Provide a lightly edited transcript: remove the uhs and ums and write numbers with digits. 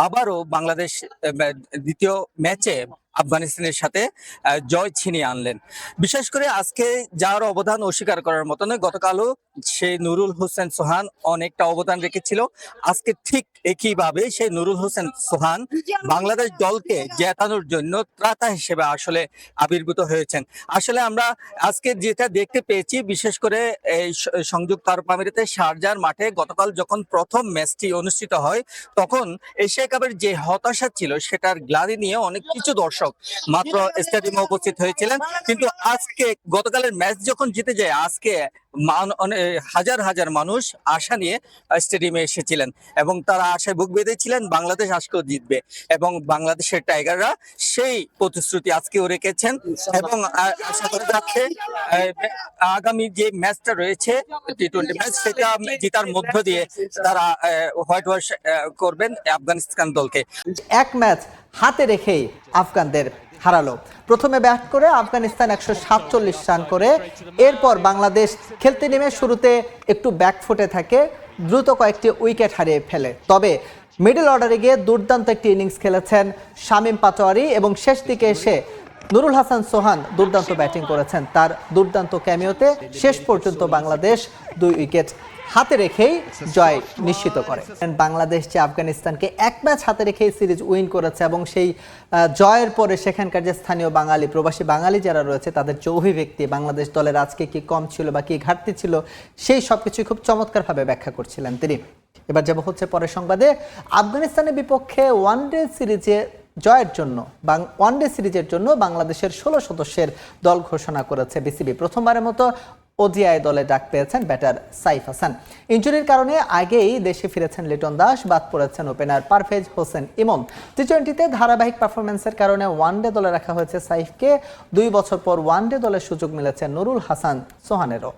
আবারও বাংলাদেশ দ্বিতীয় ম্যাচে আফগানিস্তানের সাথে জয় ছিনিয়ে আনলেন। বিশেষ করে আজকে যার অবদান অস্বীকার করার মতো নয়, গতকালও সেই নুরুল হোসেন সোহান অনেকটা অবদান রেখেছিল। আজকে ঠিক একইভাবে সেই নুরুল হোসেন সোহান বাংলাদেশ দলকে জেতানোর জন্য ত্রাতা হিসেবে আসলে আবির্ভূত হয়েছেন। আসলে আমরা আজকে যেটা দেখতে পেয়েছি, বিশেষ করে এই সংযুক্ত আরব আমিরাতের শারজার মাঠে গতকাল যখন প্রথম ম্যাচটি অনুষ্ঠিত হয়, তখন এশিয়া কাপের যে হতাশা ছিল সেটার গ্লানি নিয়ে অনেক কিছু দর্শক মাত্র স্টেডিয়ামে উপস্থিত হয়েছিলেন। কিন্তু আজকে গতকালের ম্যাচ যখন জিতে যায়, আজকে হাজার হাজার মানুষ আশা নিয়ে স্টেডিয়ামে এসেছিলেন এবং তারা আশায় বুক বেঁধেছিলেন বাংলাদেশ আজকেও জিতবে, এবং বাংলাদেশের টাইগাররা সেই প্রতিশ্রুতি আজকেও রেখেছেন। এবং আশা করা যাচ্ছে আগামী যে ম্যাচটা রয়েছে টি-20 ম্যাচ, সেটা জেতার মধ্য দিয়ে তারা হোয়াইট ওয়াশ করবেন আফগানিস্তান দলকে। এক ম্যাচ হাতে রেখেই আফগানদের হারালো। প্রথমে ব্যাট করে আফগানিস্তান 147 রান করে, এরপর বাংলাদেশ খেলতে নেমে শুরুতে একটু ব্যাকফুটে থাকে, দ্রুত কয়েকটি উইকেট হারিয়ে ফেলে। তবে মিডল অর্ডারে গিয়ে দুর্দান্ত একটি ইনিংস খেলেছেন শামীম পাটোয়ারি এবং শেষ দিকে এসে নুরুল হাসান সোহান দুর্দান্ত ব্যাটিং করেছেন। তার দুর্দান্ত ক্যামিওতে শেষ পর্যন্ত বাংলাদেশ 2 উইকেট হাতে রেখেই জয় নিশ্চিত করে। বাংলাদেশ যে আফগানিস্তানকে এক ম্যাচ হাতে রেখেই সিরিজ উইন করেছে এবং সেই জয়ের পরে সেখানকার যে স্থানীয় বাঙালি, প্রবাসী বাঙালি যারা রয়েছে, তাদের যে অভিব্যক্তি, বাংলাদেশ দলের আজকে কি কম ছিল বা কি ঘাটতি ছিল, সেই সবকিছু খুব চমৎকারভাবে ব্যাখ্যা করছিলেন তিনি। এবার যাব হচ্ছে পরের সংবাদে। আফগানিস্তানের বিপক্ষে ওয়ানডে সিরিজে জয়ের জন্য ওয়ানডে সিরিজের জন্য বাংলাদেশের 16 সদস্যের দল ঘোষণা করেছে বিসিবি। প্রথমবারের মতো ওডিআই দলে ডাক পেয়েছেন ব্যাটার সাইফ হাসান। ইনজুরির কারণে আগেই দেশে ফিরেছেন লিটন দাস, বাদ পড়েছেন ওপেনার পারভেজ হোসেন ইমন। টি-20তে ধারাবাহিক পারফরমেন্সের কারণে ওয়ানডে দলে রাখা হয়েছে সাইফকে। 2 বছর পর ওয়ানডে দলের সুযোগ মিলেছে নুরুল হাসান সোহানেরও।